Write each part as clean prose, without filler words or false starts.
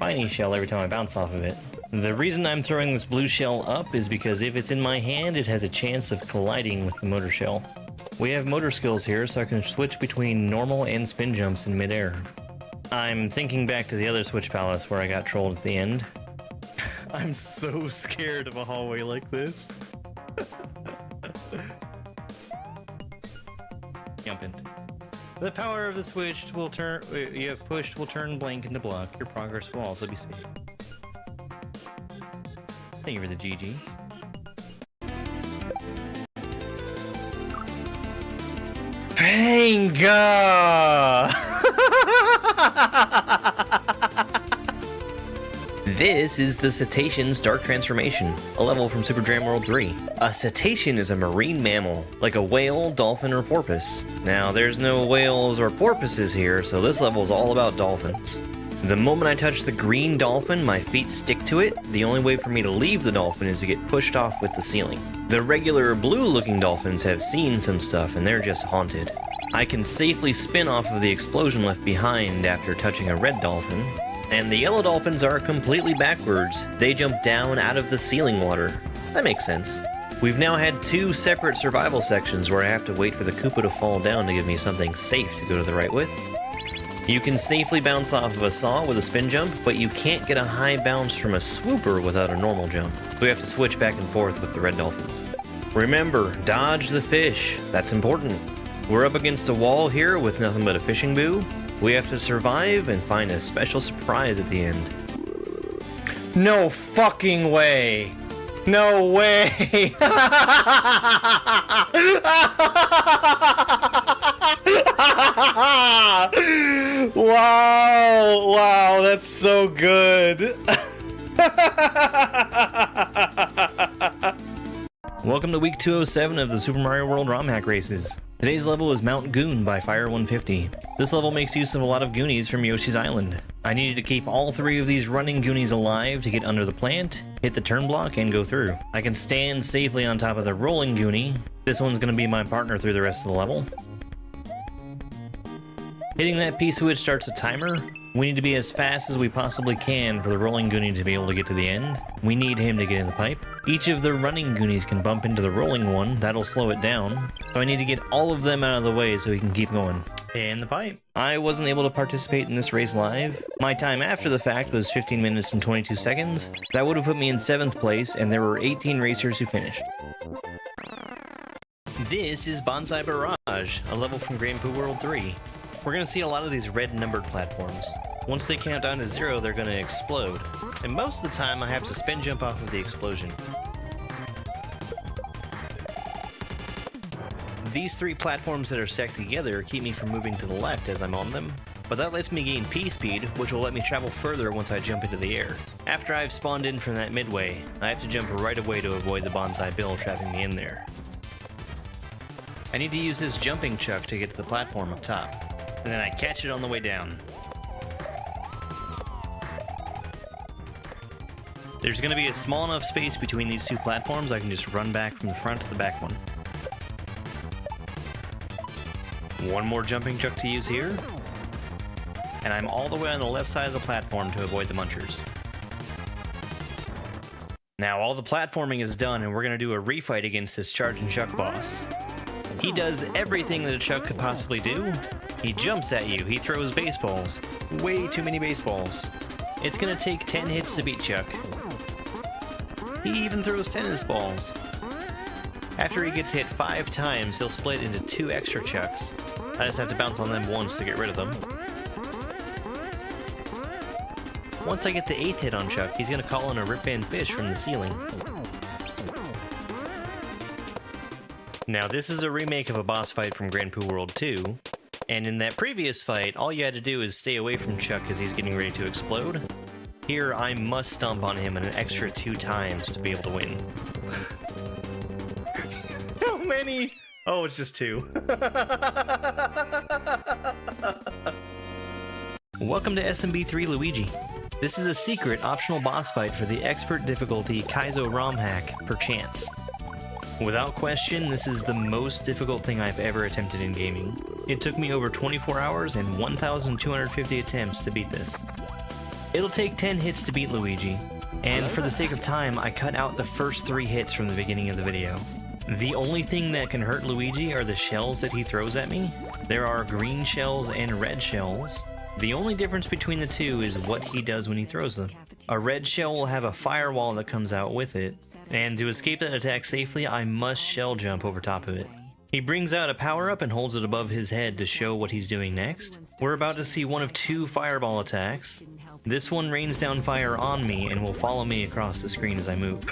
spiny shell every time I bounce off of it. The reason I'm throwing this blue shell up is because if it's in my hand, it has a chance of colliding with the motor shell. We have motor skills here, so I can switch between normal and spin jumps in midair. I'm thinking back to the other Switch Palace where I got trolled at the end. I'm so scared of a hallway like this. Jumping. The power of the switch will turn. You have pushed will turn blank into block. Your progress will also be saved. Thank you for the GGs. Panga! This is the Cetacean's Dark Transformation, a level from Super Jam World 3. A cetacean is a marine mammal, like a whale, dolphin, or porpoise. Now, there's no whales or porpoises here, so this level is all about dolphins. The moment I touch the green dolphin, my feet stick to it. The only way for me to leave the dolphin is to get pushed off with the ceiling. The regular blue-looking dolphins have seen some stuff, and they're just haunted. I can safely spin off of the explosion left behind after touching a red dolphin. And the yellow dolphins are completely backwards. They jump down out of the ceiling water. That makes sense. We've now had 2 separate survival sections where I have to wait for the Koopa to fall down to give me something safe to go to the right with. You can safely bounce off of a saw with a spin jump, but you can't get a high bounce from a swooper without a normal jump. So we have to switch back and forth with the red dolphins. Remember, dodge the fish. That's important. We're up against a wall here with nothing but a fishing boo. We have to survive and find a special surprise at the end. No fucking way! No way! Wow! Wow, that's so good! Welcome to week 207 of the Super Mario World ROM hack races. Today's level is Mount Goon by Fire 150. This level makes use of a lot of Goonies from Yoshi's Island. I needed to keep all 3 of these running Goonies alive to get under the plant, hit the turn block, and go through. I can stand safely on top of the rolling Goonie. This one's going to be my partner through the rest of the level. Hitting that P-switch starts a timer. We need to be as fast as we possibly can for the rolling Goonie to be able to get to the end. We need him to get in the pipe. Each of the running Goonies can bump into the rolling one. That'll slow it down. So I need to get all of them out of the way so he can keep going. In the pipe. I wasn't able to participate in this race live. My time after the fact was 15 minutes and 22 seconds. That would have put me in 7th place, and there were 18 racers who finished. This is Bonsai Barrage, a level from Grand Poo World 3. We're going to see a lot of these red numbered platforms. Once they count down to 0, they're going to explode. And most of the time I have to spin jump off of the explosion. These 3 platforms that are stacked together keep me from moving to the left as I'm on them, but that lets me gain P-speed, which will let me travel further once I jump into the air. After I've spawned in from that midway, I have to jump right away to avoid the Bonsai Bill trapping me in there. I need to use this jumping chuck to get to the platform up top, and then I catch it on the way down. There's going to be a small enough space between these 2 platforms I can just run back from the front to the back one. One more jumping chuck to use here, and I'm all the way on the left side of the platform to avoid the munchers. Now all the platforming is done, and we're going to do a refight against this Charging Chuck boss. He does everything that a Chuck could possibly do. He jumps at you, he throws baseballs. Way too many baseballs. It's going to take 10 hits to beat Chuck. He even throws tennis balls. After he gets hit 5 times, he'll split into 2 extra Chucks. I just have to bounce on them once to get rid of them. Once I get the 8th hit on Chuck, he's going to call in a Rip Van Fish from the ceiling. Now this is a remake of a boss fight from Grand Poo World 2, and in that previous fight, all you had to do is stay away from Chuck as he's getting ready to explode. Here, I must stomp on him an extra 2 times to be able to win. How many? Oh, it's just 2. Welcome to SMB3 Luigi. This is a secret optional boss fight for the expert difficulty Kaizo ROM hack, Perchance. Without question, this is the most difficult thing I've ever attempted in gaming. It took me over 24 hours and 1,250 attempts to beat this. It'll take 10 hits to beat Luigi, and for the sake of time, I cut out the first 3 hits from the beginning of the video. The only thing that can hurt Luigi are the shells that he throws at me. There are green shells and red shells. The only difference between the two is what he does when he throws them. A red shell will have a firewall that comes out with it, and to escape that attack safely, I must shell jump over top of it. He brings out a power-up and holds it above his head to show what he's doing next. We're about to see one of 2 fireball attacks. This one rains down fire on me and will follow me across the screen as I move.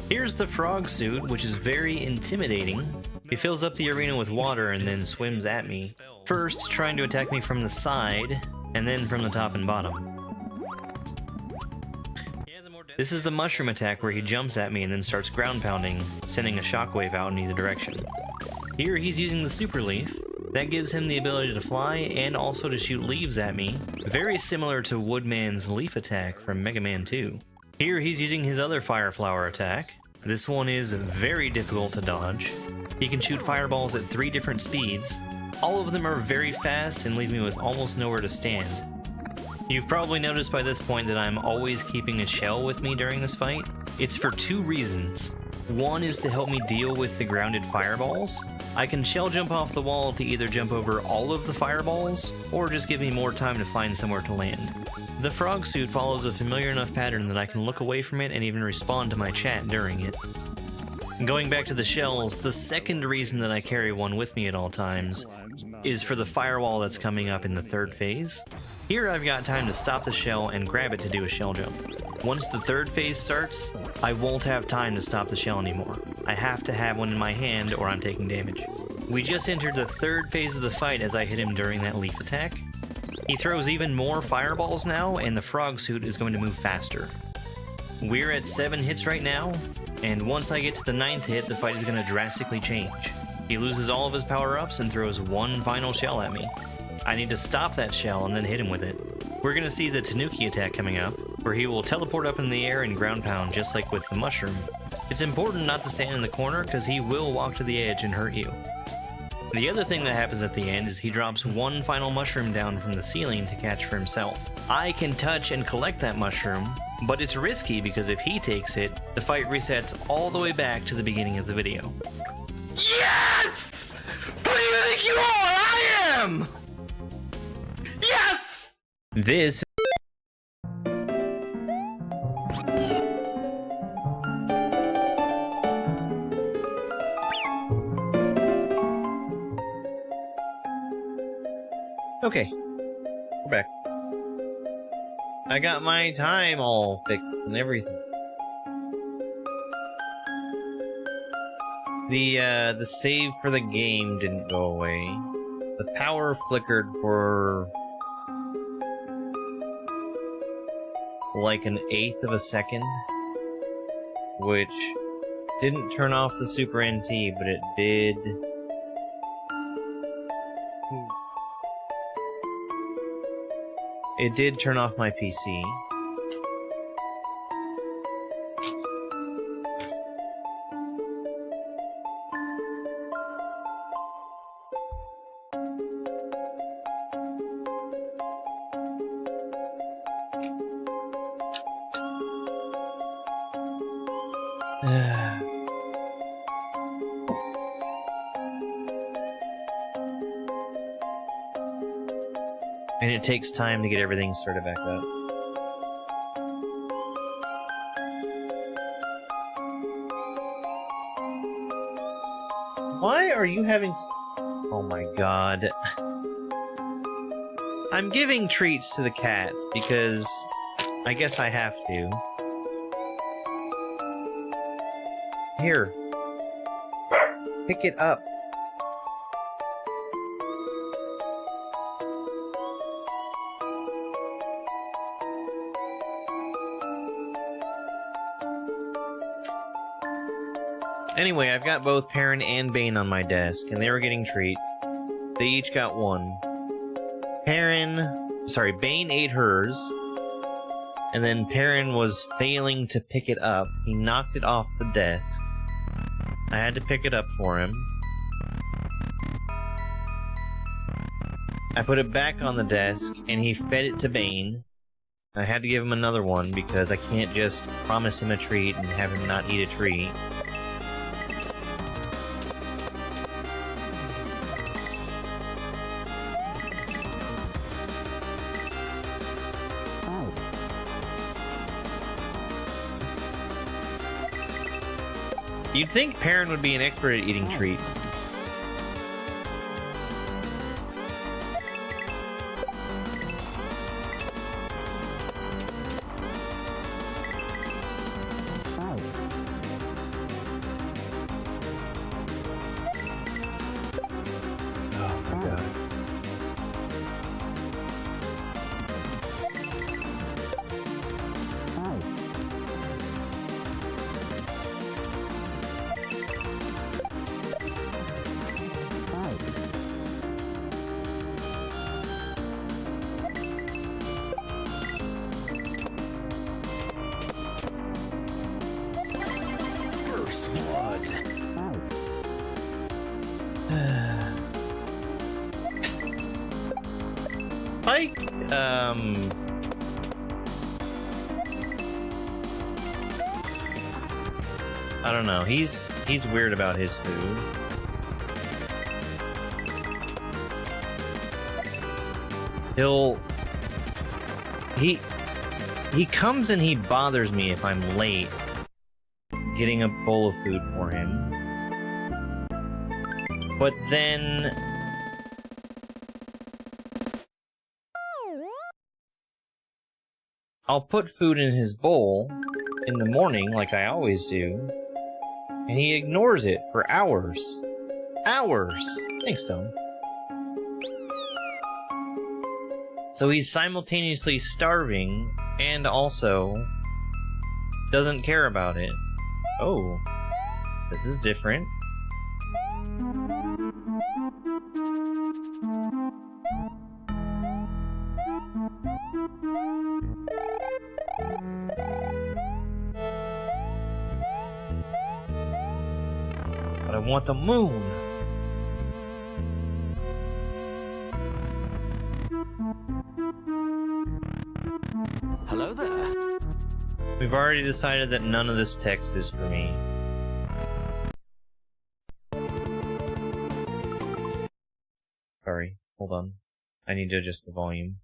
Here's the frog suit, which is very intimidating. He fills up the arena with water and then swims at me. First, trying to attack me from the side, and then from the top and bottom. This is the mushroom attack where he jumps at me and then starts ground pounding, sending a shockwave out in either direction. Here he's using the super leaf. That gives him the ability to fly and also to shoot leaves at me, very similar to Woodman's leaf attack from Mega Man 2. Here he's using his other fire flower attack. This one is very difficult to dodge. He can shoot fireballs at 3 different speeds. All of them are very fast and leave me with almost nowhere to stand. You've probably noticed by this point that I'm always keeping a shell with me during this fight. It's for 2 reasons. One is to help me deal with the grounded fireballs. I can shell jump off the wall to either jump over all of the fireballs, or just give me more time to find somewhere to land. The frog suit follows a familiar enough pattern that I can look away from it and even respond to my chat during it. Going back to the shells, the second reason that I carry one with me at all times is for the firewall that's coming up in the 3rd phase. Here I've got time to stop the shell and grab it to do a shell jump. Once the 3rd phase starts, I won't have time to stop the shell anymore. I have to have one in my hand or I'm taking damage. We just entered the 3rd phase of the fight as I hit him during that leaf attack. He throws even more fireballs now, and the frog suit is going to move faster. We're at 7 hits right now, and once I get to the 9th hit, the fight is going to drastically change. He loses all of his power-ups and throws one final shell at me. I need to stop that shell and then hit him with it. We're going to see the Tanuki attack coming up, where he will teleport up in the air and ground pound just like with the mushroom. It's important not to stand in the corner because he will walk to the edge and hurt you. The other thing that happens at the end is he drops one final mushroom down from the ceiling to catch for himself. I can touch and collect that mushroom, but it's risky because if he takes it, the fight resets all the way back to the beginning of the video. Yes! Who do you think you are? I am! Yes! This Okay, we're back. I got my time all fixed and everything. The save for the game didn't go away. The power flickered for like an 1/8 of a second, which didn't turn off the Super NT, but it did. It did turn off my PC. And it takes time to get everything started back up. Why are you having... Oh my god. I'm giving treats to the cats because I guess I have to. Here. Pick it up. Anyway, I've got both Perrin and Bane on my desk, and they were getting treats. They each got one. Bane ate hers, and then Perrin was failing to pick it up. He knocked it off the desk. I had to pick it up for him. I put it back on the desk, and he fed it to Bane. I had to give him another one because I can't just promise him a treat and have him not eat a treat. You'd think Perrin would be an expert at eating treats. Like, I don't know. He's weird about his food. He comes and he bothers me if I'm late getting a bowl of food for him. But then I'll put food in his bowl in the morning like I always do, and he ignores it for hours. Hours! Thanks, Tom. So he's simultaneously starving and also doesn't care about it. Oh, this is different. But I want the moon. Hello there. We've already decided that none of this text is for me. Sorry, hold on. I need to adjust the volume.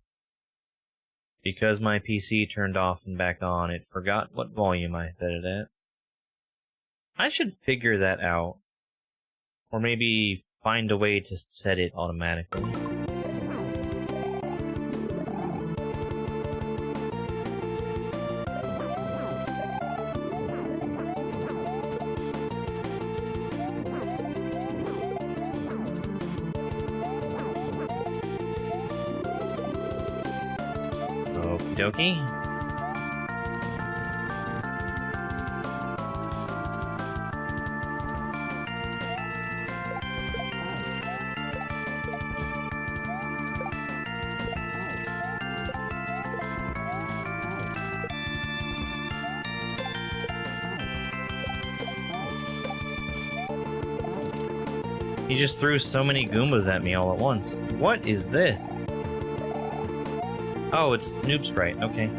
Because my PC turned off and back on, it forgot what volume I set it at. I should figure that out. Or maybe find a way to set it automatically. Okie dokie. He just threw so many Goombas at me all at once. What is this? Oh, it's Noob Sprite, okay.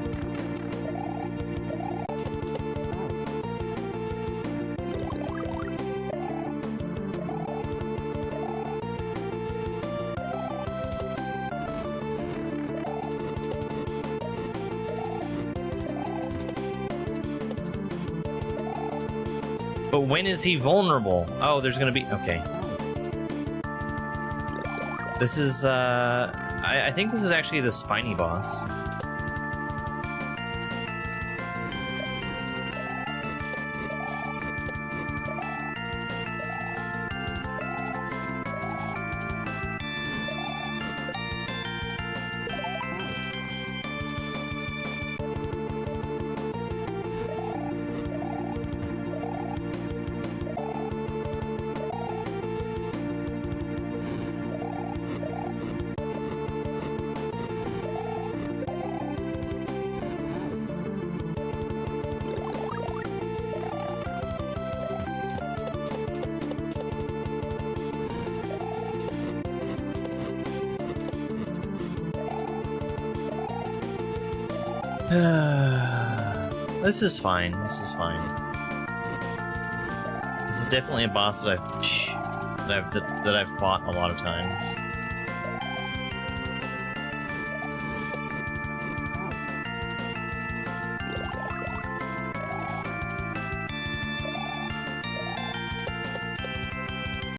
But when is he vulnerable? Oh, there's gonna be... okay. This is, I think this is actually the spiny boss. This is fine. This is fine. This is definitely a boss that I've fought a lot of times.